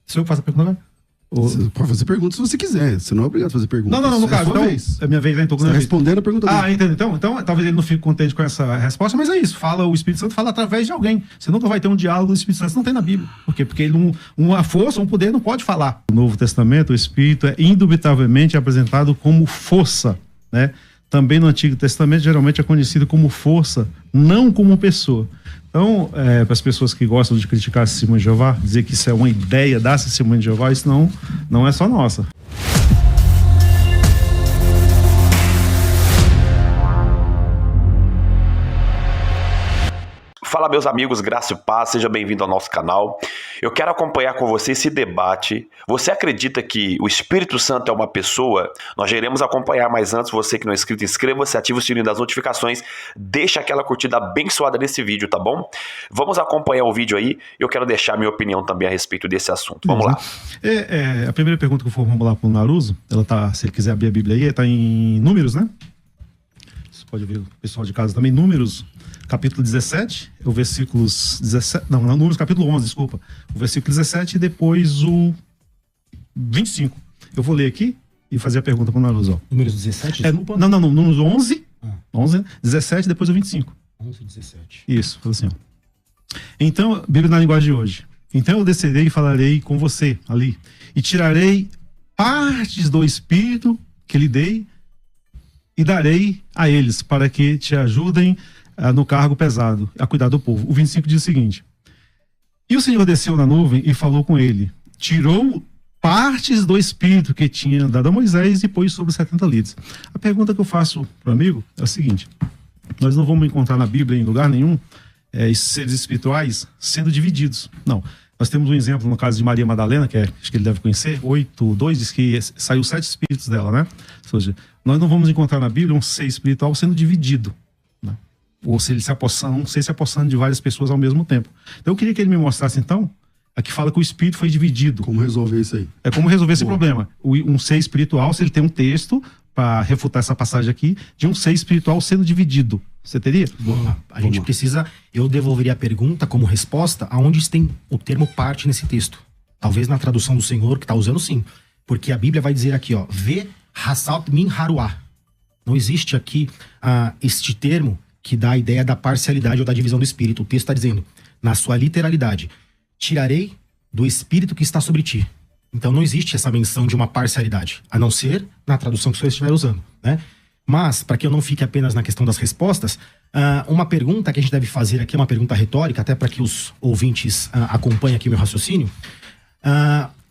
Se eu faço a pergunta, né? Você pode fazer pergunta se você quiser. Você não é obrigado a fazer pergunta. Não, no caso. Então, é minha vez, né? Então, você respondendo a pergunta dele. Entendeu? Então, talvez ele não fique contente com essa resposta, mas é isso. O Espírito Santo fala através de alguém. Você nunca vai ter um diálogo do Espírito Santo. Isso não tem na Bíblia. Por quê? Porque uma força, um poder não pode falar. No Novo Testamento, o Espírito é indubitavelmente apresentado como força, né? Também no Antigo Testamento, geralmente é conhecido como força, não como pessoa. Então, para as pessoas que gostam de criticar a Testemunha de Jeová, dizer que isso é uma ideia da Testemunha de Jeová, isso não é só nossa. Fala, meus amigos, graça e paz, seja bem-vindo ao nosso canal. Eu quero acompanhar com você esse debate. Você acredita que o Espírito Santo é uma pessoa? Nós já iremos acompanhar, mas antes, você que não é inscrito, inscreva-se, ative o sininho das notificações, deixa aquela curtida abençoada nesse vídeo, tá bom? Vamos acompanhar o vídeo aí, eu quero deixar minha opinião também a respeito desse assunto. Vamos lá. A primeira pergunta que eu for formular para o Naruso, ela tá, se ele quiser abrir a Bíblia aí, está em Números, né? Você pode ver o pessoal de casa também, Números, capítulo 17, o versículos 17, Números capítulo 11, desculpa, o versículo 17 e depois o 25. Eu vou ler aqui e fazer a pergunta para o Naruso. Números 17, desculpa? Não, Números 11, 11, 17 e depois o 25. 11 e 17. Isso, assim, ó. Então, Bíblia na linguagem de hoje. Então eu descerei e falarei com você ali, e tirarei partes do Espírito que lhe dei e darei a eles, para que te ajudem no cargo pesado, a cuidar do povo. O 25 diz o seguinte: e o Senhor desceu na nuvem e falou com ele, tirou partes do Espírito que tinha dado a Moisés e pôs sobre 70 líderes. A pergunta que eu faço para o amigo é a seguinte: nós não vamos encontrar na Bíblia em lugar nenhum seres espirituais sendo divididos. Não. Nós temos um exemplo no caso de Maria Madalena, que acho que ele deve conhecer, 8:2, diz que saiu 7 espíritos dela, né? Ou seja, nós não vamos encontrar na Bíblia um ser espiritual sendo dividido, né? Ou se ele se apossando de várias pessoas ao mesmo tempo. Então eu queria que ele me mostrasse, então, aqui fala que o espírito foi dividido. Como resolver isso aí? Como resolver esse problema. Um ser espiritual, se ele tem um texto para refutar essa passagem aqui, de um ser espiritual sendo dividido. Você teria? A gente precisa... Eu devolveria a pergunta como resposta aonde tem o termo parte nesse texto. Talvez na tradução do Senhor, que está usando, sim. Porque a Bíblia vai dizer aqui, ó, Ve Hassalt Min Haruah. Não existe aqui este termo que dá a ideia da parcialidade ou da divisão do espírito. O texto está dizendo, na sua literalidade, tirarei do espírito que está sobre ti. Então não existe essa menção de uma parcialidade, a não ser na tradução que o senhor estiver usando, né? Mas, para que eu não fique apenas na questão das respostas, uma pergunta que a gente deve fazer aqui, é uma pergunta retórica, até para que os ouvintes acompanhem aqui o meu raciocínio,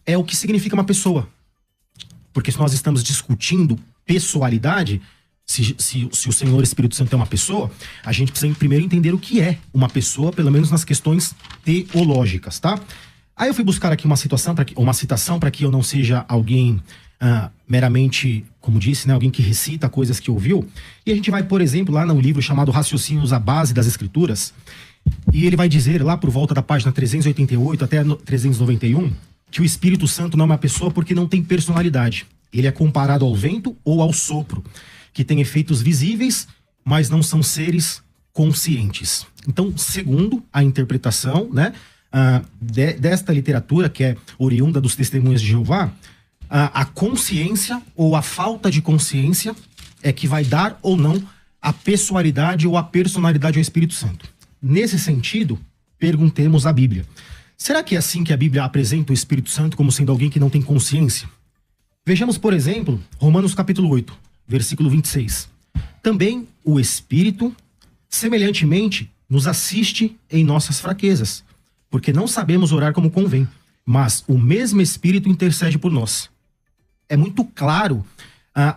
é o que significa uma pessoa. Porque se nós estamos discutindo pessoalidade, se o Senhor Espírito Santo é uma pessoa, a gente precisa primeiro entender o que é uma pessoa, pelo menos nas questões teológicas, tá? Aí eu fui buscar aqui uma citação para que eu não seja alguém meramente, como disse, né, alguém que recita coisas que ouviu. E a gente vai, por exemplo, lá no livro chamado Raciocínios à Base das Escrituras, e ele vai dizer lá por volta da página 388 até 391 que o Espírito Santo não é uma pessoa porque não tem personalidade. Ele é comparado ao vento ou ao sopro, que tem efeitos visíveis, mas não são seres conscientes. Então, segundo a interpretação, né, desta literatura, que é oriunda dos Testemunhas de Jeová, a consciência ou a falta de consciência é que vai dar ou não a pessoalidade ou a personalidade ao Espírito Santo. Nesse sentido, perguntemos à Bíblia. Será que é assim que a Bíblia apresenta o Espírito Santo como sendo alguém que não tem consciência? Vejamos, por exemplo, Romanos capítulo 8, versículo 26. Também o Espírito, semelhantemente, nos assiste em nossas fraquezas, porque não sabemos orar como convém, mas o mesmo Espírito intercede por nós. É muito claro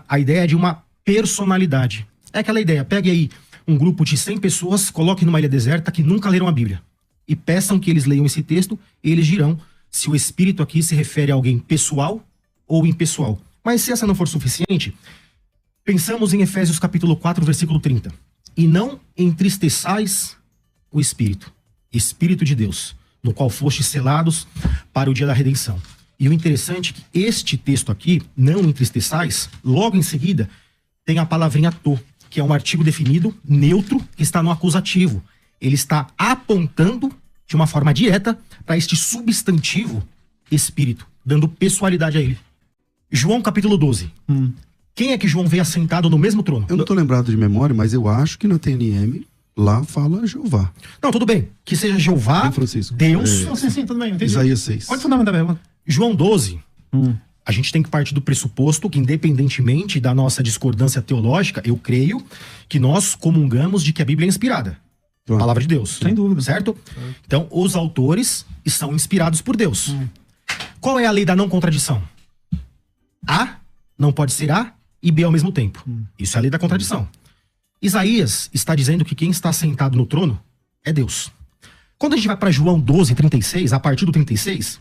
a ideia de uma personalidade. É aquela ideia, pegue aí um grupo de 100 pessoas, coloque numa ilha deserta que nunca leram a Bíblia, e peçam que eles leiam esse texto, e eles dirão se o Espírito aqui se refere a alguém pessoal ou impessoal. Mas se essa não for suficiente, pensamos em Efésios capítulo 4, versículo 30. E não entristeçais o Espírito, Espírito de Deus, no qual fostes selados para o dia da redenção. E o interessante é que este texto aqui, não entristeçais, logo em seguida, tem a palavrinha to, que é um artigo definido, neutro, que está no acusativo. Ele está apontando de uma forma direta para este substantivo espírito, dando pessoalidade a ele. João capítulo 12. Quem é que João vê assentado no mesmo trono? Eu não tô lembrado de memória, mas eu acho que na TNM lá fala Jeová. Não, tudo bem. Que seja Jeová, Em Francisco. Deus. Não, sim, tudo bem, entendi. Isaías 6. Pode fundamentar a pergunta. João 12. A gente tem que partir do pressuposto que, independentemente da nossa discordância teológica, eu creio que nós comungamos de que a Bíblia é inspirada. Claro. Palavra de Deus. Sem dúvida. Certo? Então, os autores estão inspirados por Deus. Qual é a lei da não contradição? A não pode ser A e B ao mesmo tempo. Isso é a lei da contradição. Isaías está dizendo que quem está sentado no trono é Deus. Quando a gente vai para João 12, 36, a partir do 36,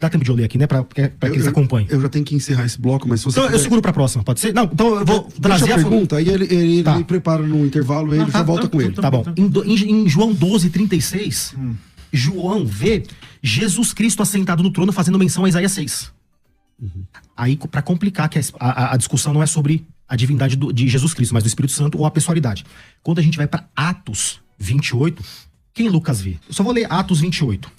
dá tempo de eu ler aqui, né? Para que eles acompanhem. Eu já tenho que encerrar esse bloco, mas se você Então, eu seguro pra próxima, pode ser? Não, então eu vou trazer Deixa a pergunta, aí ele Tá. prepara no intervalo e ele já volta com ele. Tá bom. Em João 12, 36, João vê Jesus Cristo assentado no trono fazendo menção a Isaías 6. Aí, pra complicar, que a discussão não é sobre a divindade de Jesus Cristo, mas do Espírito Santo ou a pessoalidade. Quando a gente vai pra Atos 28, quem Lucas vê? Eu só vou ler Atos 28.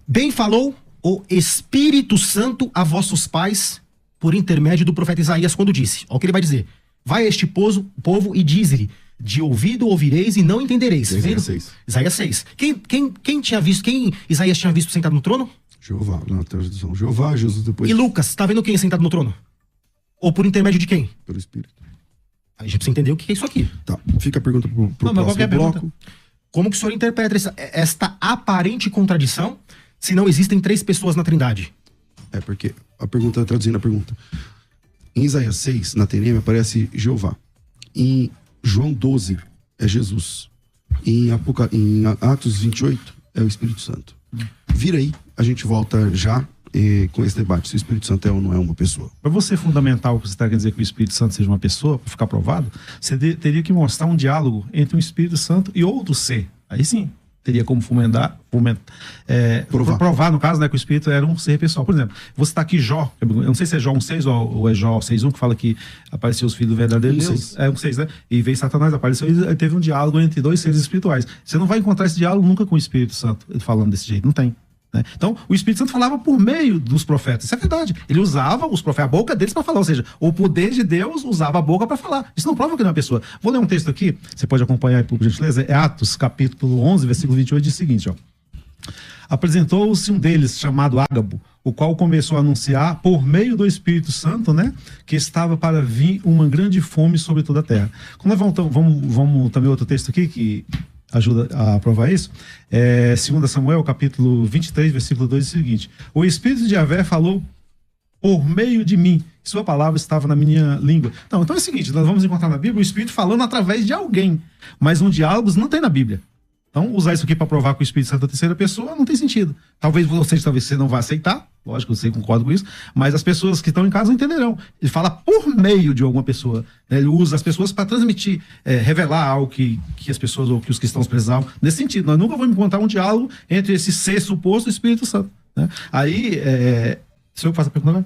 Bem falou o Espírito Santo a vossos pais por intermédio do profeta Isaías quando disse. Olha o que ele vai dizer. Vai a este povo e diz-lhe, de ouvido ouvireis e não entendereis. Isaías Vendo? 6. Isaías 6. Quem tinha visto, quem Isaías tinha visto sentado no trono? Jeová, na tradução. Jeová, Jesus depois. E Lucas, tá vendo quem é sentado no trono? Ou por intermédio de quem? Pelo Espírito. A gente precisa entender o que é isso aqui. Tá, fica a pergunta pro Não, mas próximo qualquer bloco. pergunta. Como que o senhor interpreta esta aparente contradição se não existem 3 pessoas na Trindade? É porque a pergunta, traduzindo a pergunta. Em Isaías 6, na TNM, aparece Jeová. Em João 12, é Jesus. Em Atos 28, é o Espírito Santo. Vira aí, a gente volta já com esse debate, se o Espírito Santo é ou não é uma pessoa. Para você fundamentar o que você está querendo dizer que o Espírito Santo seja uma pessoa, para ficar provado, você teria que mostrar um diálogo entre um Espírito Santo e outro ser. Aí sim, teria como provar, no caso, né, que o Espírito era um ser pessoal. Por exemplo, você está aqui Jó, eu não sei se é Jó 1,6 ou é Jó 6,1, que fala que apareceu os filhos do verdadeiro Deus. 1,6. É 1,6, né? E veio Satanás, apareceu e teve um diálogo entre 2 seres espirituais. Você não vai encontrar esse diálogo nunca com o Espírito Santo, falando desse jeito, não tem. Né? Então, o Espírito Santo falava por meio dos profetas. Isso é verdade. Ele usava os profetas, a boca deles para falar. Ou seja, o poder de Deus usava a boca para falar. Isso não prova que não é uma pessoa. Vou ler um texto aqui, você pode acompanhar aí, por gentileza. É Atos, capítulo 11, versículo 28, diz o seguinte, ó. Apresentou-se um deles, chamado Ágabo, o qual começou a anunciar, por meio do Espírito Santo, né, que estava para vir uma grande fome sobre toda a terra. Quando nós vamos também outro texto aqui, que ajuda a provar isso, 2 Samuel, capítulo 23, versículo 2, é o seguinte: o Espírito de Yahvé falou por meio de mim, sua palavra estava na minha língua. Então é o seguinte, nós vamos encontrar na Bíblia o Espírito falando através de alguém, mas um diálogo não tem na Bíblia. Então, usar isso aqui para provar que o Espírito Santo é a terceira pessoa não tem sentido. Talvez você não vá aceitar, lógico, você concorda com isso, mas as pessoas que estão em casa entenderão. Ele fala por meio de alguma pessoa, né? Ele usa as pessoas para transmitir, revelar algo que as pessoas ou que os cristãos precisavam. Nesse sentido, nós nunca vamos encontrar um diálogo entre esse ser suposto e o Espírito Santo. Né? Aí, se eu faço a pergunta, né?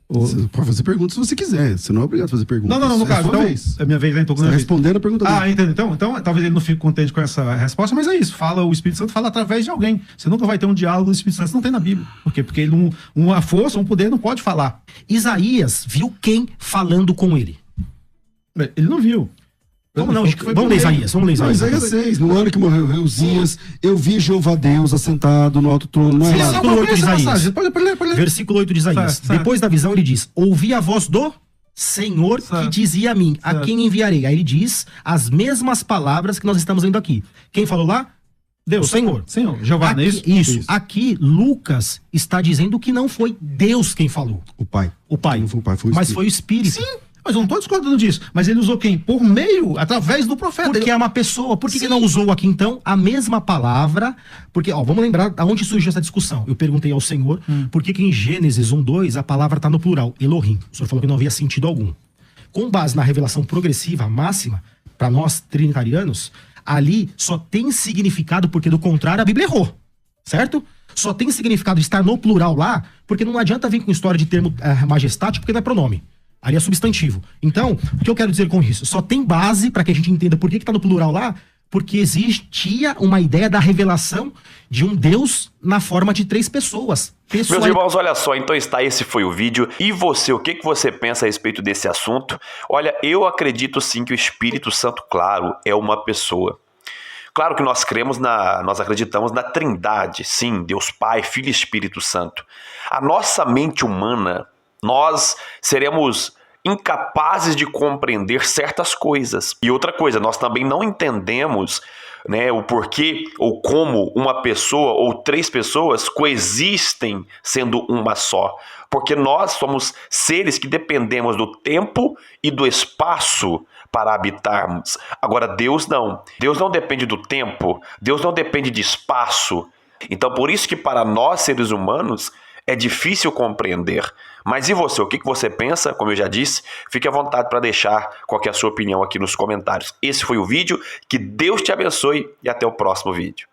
Você pode fazer perguntas se você quiser. Você não é obrigado a fazer perguntas. Não, no caso, sua então, vez. é minha vez, né? Então, Você tá respondendo a pergunta dele. entendo. Então, talvez ele não fique contente com essa resposta, mas é isso. O Espírito Santo fala através de alguém. Você nunca vai ter um diálogo do Espírito Santo, isso não tem na Bíblia. Por quê? Porque ele uma força, um poder não pode falar. Isaías viu quem falando com ele? Ele não viu. Vamos ler Isaías. Não, Isaías 6, no ano que morreu Uzias, eu vi Jeová Deus assentado no alto trono. Não é lá. Versículo 8 de Isaías. Pode ler. Versículo 8 de Isaías. Certo. Depois da visão ele diz, ouvi a voz do Senhor que Certo. dizia a mim, a Certo. quem enviarei? Aí ele diz as mesmas palavras que nós estamos lendo aqui. Quem falou lá? Deus, Senhor. Jeová, não é Aqui, isso? isso. Aqui, Lucas está dizendo que não foi Deus quem falou. O Pai. O Pai. Não foi o Pai, foi o Mas Espírito. foi o Espírito. Sim, mas eu não estou discordando disso. Mas ele usou quem? Por meio, através do profeta. Porque é uma pessoa. Por que Sim. não usou aqui, então, a mesma palavra? Porque, vamos lembrar aonde surgiu essa discussão. Eu perguntei ao Senhor por que em Gênesis 1:2 a palavra está no plural, Elohim. O Senhor falou que não havia sentido algum. Com base na revelação progressiva máxima, para nós trinitarianos, ali só tem significado porque, do contrário, a Bíblia errou. Certo? Só tem significado de estar no plural lá, porque não adianta vir com história de termo majestático, porque não é pronome. Ali é substantivo. Então, o que eu quero dizer com isso? Só tem base para que a gente entenda por que está no plural lá, porque existia uma ideia da revelação de um Deus na forma de 3 pessoas. Meus irmãos, olha só, então esse foi o vídeo. E você, o que você pensa a respeito desse assunto? Olha, eu acredito sim que o Espírito Santo, claro, é uma pessoa. Claro que nós acreditamos na Trindade, sim, Deus Pai, Filho e Espírito Santo. A nossa mente humana, nós seremos incapazes de compreender certas coisas. E outra coisa, nós também não entendemos, né, o porquê ou como uma pessoa ou 3 pessoas coexistem sendo uma só. Porque nós somos seres que dependemos do tempo e do espaço para habitarmos. Agora, Deus não. Deus não depende do tempo, Deus não depende de espaço. Então, por isso que para nós, seres humanos, é difícil compreender. Mas e você? O que você pensa? Como eu já disse, fique à vontade para deixar qual que é a sua opinião aqui nos comentários. Esse foi o vídeo. Que Deus te abençoe e até o próximo vídeo.